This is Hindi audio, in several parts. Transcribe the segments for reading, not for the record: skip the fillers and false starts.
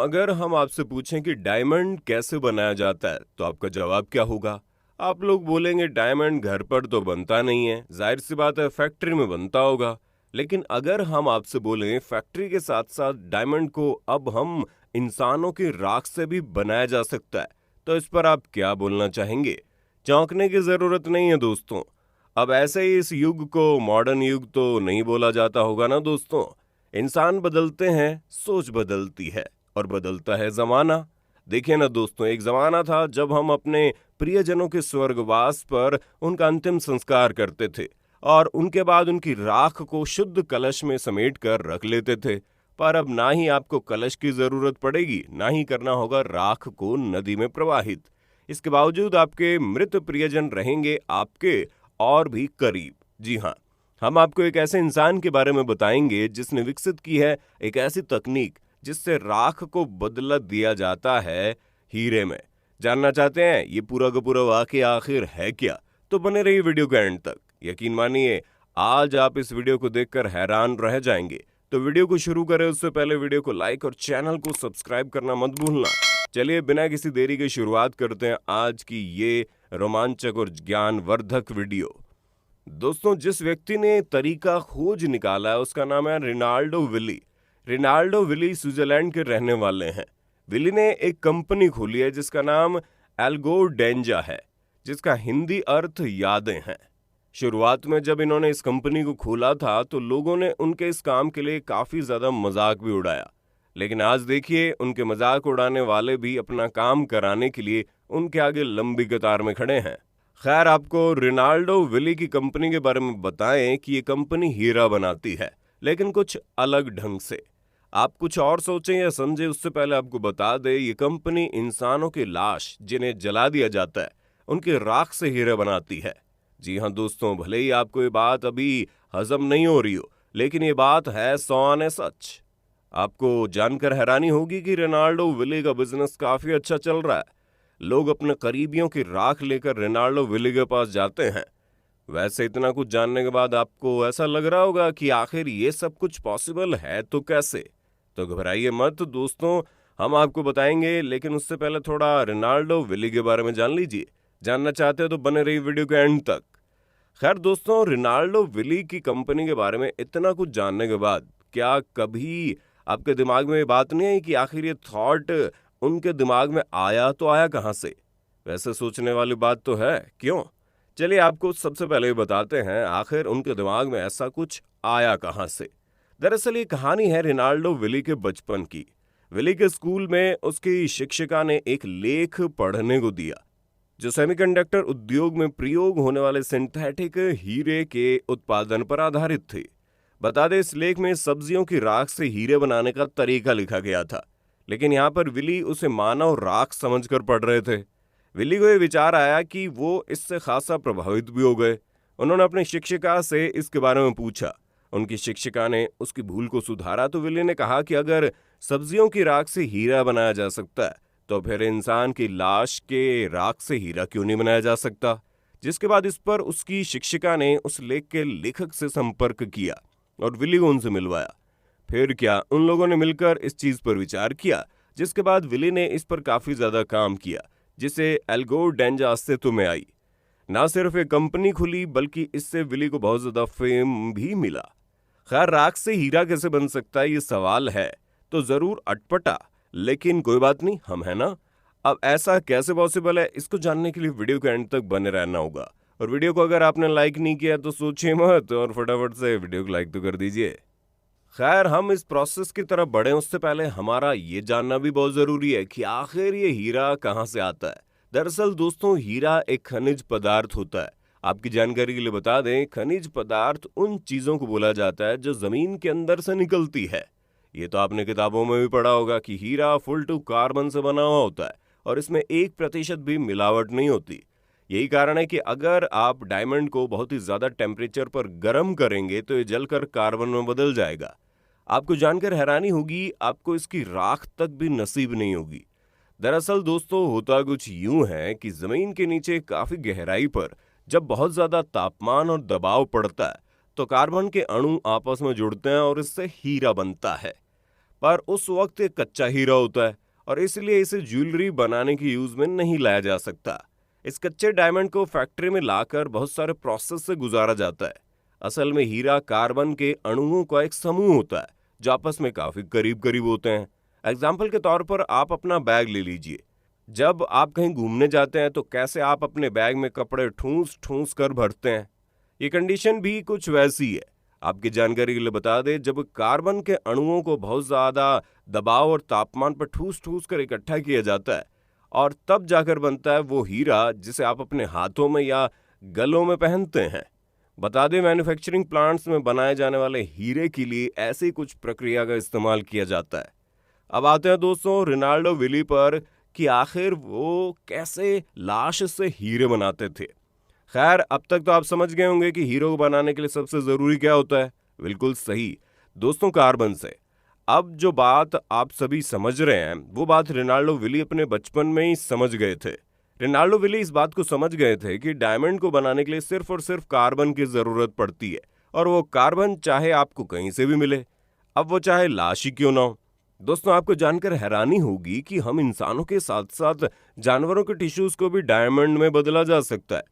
अगर हम आपसे पूछें कि डायमंड कैसे बनाया जाता है, तो आपका जवाब क्या होगा? आप लोग बोलेंगे डायमंड घर पर तो बनता नहीं है, जाहिर सी बात है फैक्ट्री में बनता होगा। लेकिन अगर हम आपसे बोलें फैक्ट्री के साथ साथ डायमंड को अब हम इंसानों की राख से भी बनाया जा सकता है, तो इस पर आप क्या बोलना चाहेंगे? चौंकने की जरूरत नहीं है दोस्तों। अब ऐसे ही इस युग को मॉडर्न युग तो नहीं बोला जाता होगा ना दोस्तों। इंसान बदलते हैं, सोच बदलती है और बदलता है जमाना। देखिए ना दोस्तों, एक जमाना था जब हम अपने प्रियजनों के स्वर्गवास पर उनका अंतिम संस्कार करते थे और उनके बाद उनकी राख को शुद्ध कलश में समेट कर रख लेते थे। पर अब ना ही आपको कलश की जरूरत पड़ेगी, ना ही करना होगा राख को नदी में प्रवाहित। इसके बावजूद आपके मृत प्रियजन रहेंगे आपके और भी करीब। जी हाँ, हम आपको एक ऐसे इंसान के बारे में बताएंगे जिसने विकसित की है एक ऐसी तकनीक जिससे राख को बदला दिया जाता है हीरे में। जानना चाहते हैं ये पूरा का पूरा वाकया आखिर है क्या? तो बने रहिए वीडियो के एंड तक। यकीन मानिए आज आप इस वीडियो को देखकर हैरान रह जाएंगे। तो वीडियो को शुरू करें उससे पहले वीडियो को लाइक और चैनल को सब्सक्राइब करना मत भूलना। चलिए बिना किसी देरी के शुरुआत करते हैं आज की ये रोमांचक और ज्ञानवर्धक वीडियो। दोस्तों, जिस व्यक्ति ने तरीका खोज निकाला है उसका नाम है Rinaldo Willie. Rinaldo Willie Switzerland के रहने वाले हैं। विली ने एक कंपनी खोली है जिसका नाम एल्गो डेंजा है, जिसका हिंदी अर्थ यादें हैं। शुरुआत में जब इन्होंने इस कंपनी को खोला था तो लोगों ने उनके इस काम के लिए काफी ज्यादा मजाक भी उड़ाया, लेकिन आज देखिए उनके मजाक उड़ाने वाले भी अपना काम कराने के लिए उनके आगे लंबी कतार में खड़े हैं। खैर, आपको रिनाल्डो विली की कंपनी के बारे में बताएं कि ये कंपनी हीरा बनाती है, लेकिन कुछ अलग ढंग से। आप कुछ और सोचें या समझें उससे पहले आपको बता दें ये कंपनी इंसानों की लाश जिन्हें जला दिया जाता है उनकी राख से हीरे बनाती है। जी हाँ दोस्तों, भले ही आपको ये बात अभी हजम नहीं हो रही हो, लेकिन ये बात है 100 आने सच। आपको जानकर हैरानी होगी कि रिनाल्डो विली का बिजनेस काफी अच्छा चल रहा है। लोग अपने करीबियों की राख लेकर रिनाल्डो विली के पास जाते हैं। वैसे इतना कुछ जानने के बाद आपको ऐसा लग रहा होगा कि आखिर ये सब कुछ पॉसिबल है तो कैसे? तो घबराइए मत दोस्तों, हम आपको बताएंगे, लेकिन उससे पहले थोड़ा रिनाल्डो विली के बारे में जान लीजिए। जानना चाहते हो तो बने रहिए वीडियो के एंड तक। खैर दोस्तों, रिनाल्डो विली की कंपनी के बारे में इतना कुछ जानने के बाद क्या कभी आपके दिमाग में ये बात नहीं आई कि आखिर ये थॉट उनके दिमाग में आया तो आया कहां से? वैसे सोचने वाली बात तो है, क्यों? चलिए आपको सबसे पहले ये बताते हैं आखिर उनके दिमाग में ऐसा कुछ आया कहां से। दरअसल ये कहानी है रिनाल्डो विली के बचपन की। विली के स्कूल में उसकी शिक्षिका ने एक लेख पढ़ने को दिया जो सेमीकंडक्टर उद्योग में प्रयोग होने वाले सिंथेटिक हीरे के उत्पादन पर आधारित थी। बता दें, इस लेख में सब्जियों की राख से हीरे बनाने का तरीका लिखा गया था, लेकिन यहाँ पर विली उसे मानव राख समझकर पढ़ रहे थे। विली को यह विचार आया कि वो इससे खासा प्रभावित भी हो गए। उन्होंने अपनी शिक्षिका से इसके बारे में पूछा। उनकी शिक्षिका ने उसकी भूल को सुधारा तो विली ने कहा कि अगर सब्जियों की राख से हीरा बनाया जा सकता है तो फिर इंसान की लाश के राख से हीरा क्यों नहीं बनाया जा सकता? जिसके बाद इस पर उसकी शिक्षिका ने उस लेख के लेखक से संपर्क किया और विली को उनसे मिलवाया। फिर क्या उन लोगों ने मिलकर इस चीज पर विचार किया, जिसके बाद विली ने इस पर काफी ज्यादा काम किया, जिसे एल्गो डेंजा अस्तित्व में आई। ना सिर्फ एक कंपनी खुली बल्कि इससे विली को बहुत ज्यादा फेम भी मिला। खैर, राख से हीरा कैसे बन सकता है ये सवाल है तो जरूर अटपटा, लेकिन कोई बात नहीं, हम है ना। अब ऐसा कैसे पॉसिबल है, इसको जानने के लिए वीडियो के एंड तक बने रहना होगा। और वीडियो को अगर आपने लाइक नहीं किया तो सोचिए मत और फटाफट से वीडियो को लाइक तो कर दीजिए। खैर, हम इस प्रोसेस की तरफ बढ़े उससे पहले हमारा ये जानना भी बहुत जरूरी है कि आखिर ये हीरा कहाँ से आता है। दरअसल दोस्तों, हीरा एक खनिज पदार्थ होता है। आपकी जानकारी के लिए बता दें, खनिज पदार्थ उन चीजों को बोला जाता है जो जमीन के अंदर से निकलती है। ये तो आपने किताबों में भी पढ़ा होगा कि हीरा फुल टू कार्बन से बना हुआ होता है और इसमें 1% भी मिलावट नहीं होती। यही कारण है कि अगर आप डायमंड को बहुत ही ज्यादा टेम्परेचर पर गर्म करेंगे तो ये जलकर कार्बन में बदल जाएगा। आपको जानकर हैरानी होगी, आपको इसकी राख तक भी नसीब नहीं होगी। दरअसल दोस्तों, होता कुछ यूं है कि जमीन के नीचे काफी गहराई पर जब बहुत ज्यादा तापमान और दबाव पड़ता है तो कार्बन के अणु आपस में जुड़ते हैं और इससे हीरा बनता है। पर उस वक्त ये कच्चा हीरा होता है और इसलिए इसे ज्वेलरी बनाने के यूज में नहीं लाया जा सकता। इस कच्चे डायमंड को फैक्ट्री में लाकर बहुत सारे प्रोसेस से गुजारा जाता है। असल में हीरा कार्बन के अणुओं का एक समूह होता है जो आपस में काफी करीब करीब होते हैं। एग्जाम्पल के तौर पर आप अपना बैग ले लीजिए। जब आप कहीं घूमने जाते हैं तो कैसे आप अपने बैग में कपड़े ठूंस ठूंस कर भरते हैं, ये कंडीशन भी कुछ वैसी है। आपकी जानकारी के लिए बता दें, जब कार्बन के अणुओं को बहुत ज्यादा दबाव और तापमान पर ठूस ठूस कर इकट्ठा किया जाता है और तब जाकर बनता है वो हीरा जिसे आप अपने हाथों में या गलों में पहनते हैं। बता दें, मैन्युफैक्चरिंग प्लांट्स में बनाए जाने वाले हीरे के लिए ऐसी कुछ प्रक्रिया का इस्तेमाल किया जाता है। अब आते हैं दोस्तों रिनाल्डो विली पर कि आखिर वो कैसे लाश से हीरे बनाते थे। खैर, अब तक तो आप समझ गए होंगे कि हीरो को बनाने के लिए सबसे जरूरी क्या होता है। बिल्कुल सही दोस्तों, कार्बन से। अब जो बात आप सभी समझ रहे हैं वो बात रिनाल्डो विली अपने बचपन में ही समझ गए थे। रिनाल्डो विली इस बात को समझ गए थे कि डायमंड को बनाने के लिए सिर्फ और सिर्फ कार्बन की जरूरत पड़ती है और वो कार्बन चाहे आपको कहीं से भी मिले, अब वो चाहे लाश ही क्यों ना हो। दोस्तों, आपको जानकर हैरानी होगी कि हम इंसानों के साथ साथ जानवरों के टिश्यूज को भी डायमंड में बदला जा सकता है।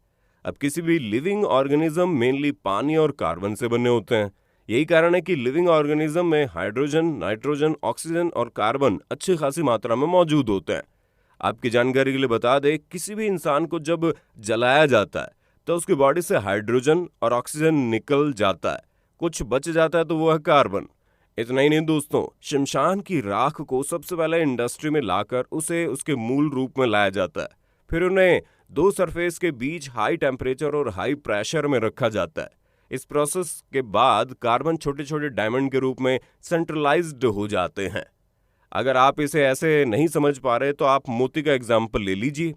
अब किसी भी लिविंग ऑर्गेनिज्म मेनली पानी और कार्बन से बने होते हैं। यही कारण है कि लिविंग ऑर्गेनिज्म में हाइड्रोजन, नाइट्रोजन, ऑक्सीजन और कार्बन अच्छी खासी मात्रा में मौजूद होते हैं। आपकी जानकारी के लिए बता दें, किसी भी इंसान को जब जलाया जाता है तो उसकी बॉडी से हाइड्रोजन और ऑक्सीजन निकल जाता है, कुछ बच जाता है तो वो है कार्बन। इतना ही नहीं दोस्तों, शमशान की राख को सबसे पहले इंडस्ट्री में लाकर उसे उसके मूल रूप में लाया जाता है। फिर उन्हें दो सरफेस के बीच हाई टेम्परेचर और हाई प्रेशर में रखा जाता है। इस प्रोसेस के बाद कार्बन छोटे छोटे डायमंड के रूप में सेंट्रलाइज्ड हो जाते हैं। अगर आप इसे ऐसे नहीं समझ पा रहे तो आप मोती का एग्जाम्पल ले लीजिए।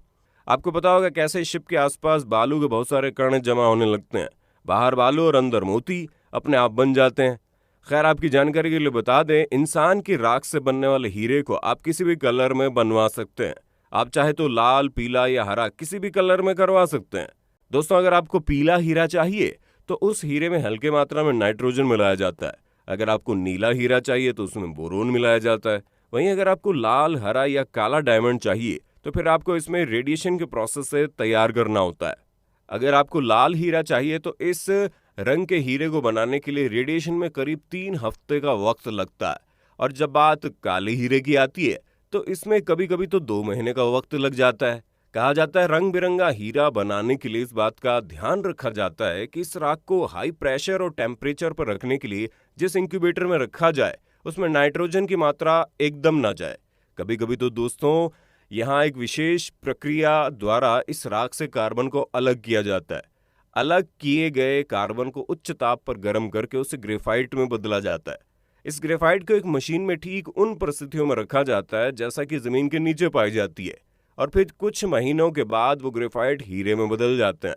आपको पता होगा कैसे शिप के आसपास बालू के बहुत सारे कण जमा होने लगते हैं। बाहर बालू और अंदर मोती अपने आप बन जाते हैं। खैर, आपकी जानकारी के लिए बता दें, इंसान की राख से बनने वाले हीरे को आप किसी भी कलर में बनवा सकते हैं। आप चाहे तो लाल, पीला या हरा किसी भी कलर में करवा सकते हैं। दोस्तों, अगर आपको पीला हीरा चाहिए तो उस हीरे में हल्के मात्रा में नाइट्रोजन मिलाया जाता है। अगर आपको नीला हीरा चाहिए तो उसमें बोरोन मिलाया जाता है। वहीं अगर आपको लाल, हरा या काला डायमंड चाहिए तो फिर आपको इसमें रेडिएशन के प्रोसेस से तैयार करना होता है। अगर आपको लाल हीरा चाहिए तो इस रंग के हीरे को बनाने के लिए रेडिएशन में करीब 3 हफ्ते का वक्त लगता है। और जब बात काले हीरे की आती है तो इसमें कभी कभी तो 2 महीने का वक्त लग जाता है। कहा जाता है रंग बिरंगा हीरा बनाने के लिए इस बात का ध्यान रखा जाता है कि इस राख को हाई प्रेशर और टेम्परेचर पर रखने के लिए जिस इंक्यूबेटर में रखा जाए उसमें नाइट्रोजन की मात्रा एकदम ना जाए। कभी कभी तो दोस्तों, यहाँ एक विशेष प्रक्रिया द्वारा इस राख से कार्बन को अलग किया जाता है। अलग किए गए कार्बन को उच्च ताप पर गर्म करके उसे ग्रेफाइट में बदला जाता है। इस ग्रेफाइट को एक मशीन में ठीक उन परिस्थितियों में रखा जाता है जैसा कि जमीन के नीचे पाई जाती है और फिर कुछ महीनों के बाद वो ग्रेफाइट हीरे में बदल जाते हैं।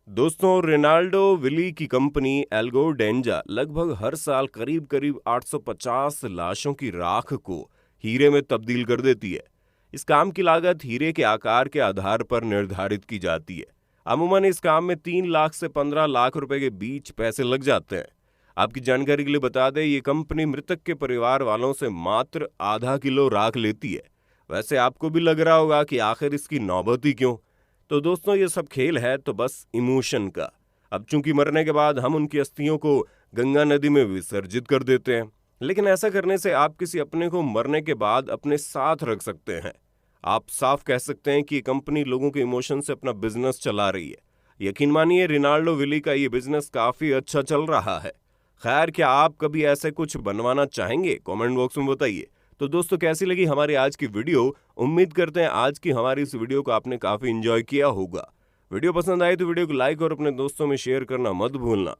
दोस्तों, रिनाल्डो विली की कंपनी एल्गो डेंजा लगभग हर साल करीब करीब 850 लाशों की राख को हीरे में तब्दील कर देती है। इस काम की लागत हीरे के आकार के आधार पर निर्धारित की जाती है। अमूमन इस काम में 3 लाख से 15 लाख रुपए के बीच पैसे लग जाते हैं। आपकी जानकारी के लिए बता दें, ये कंपनी मृतक के परिवार वालों से मात्र आधा किलो राख लेती है। वैसे आपको भी लग रहा होगा कि आखिर इसकी नौबत ही क्यों। तो दोस्तों, ये सब खेल है तो बस इमोशन का। अब चूंकि मरने के बाद हम उनकी अस्थियों को गंगा नदी में विसर्जित कर देते हैं, लेकिन ऐसा करने से आप किसी अपने को मरने के बाद अपने साथ रख सकते हैं। आप साफ कह सकते हैं कि ये कंपनी लोगों के इमोशन से अपना बिजनेस चला रही है। यकीन मानिए, रिनाल्डो विली का ये बिजनेस काफी अच्छा चल रहा है। खैर, क्या आप कभी ऐसे कुछ बनवाना चाहेंगे? कमेंट बॉक्स में बताइए। तो दोस्तों, कैसी लगी हमारी आज की वीडियो? उम्मीद करते हैं आज की हमारी इस वीडियो को आपने काफी एंजॉय किया होगा। वीडियो पसंद आए तो वीडियो को लाइक और अपने दोस्तों में शेयर करना मत भूलना।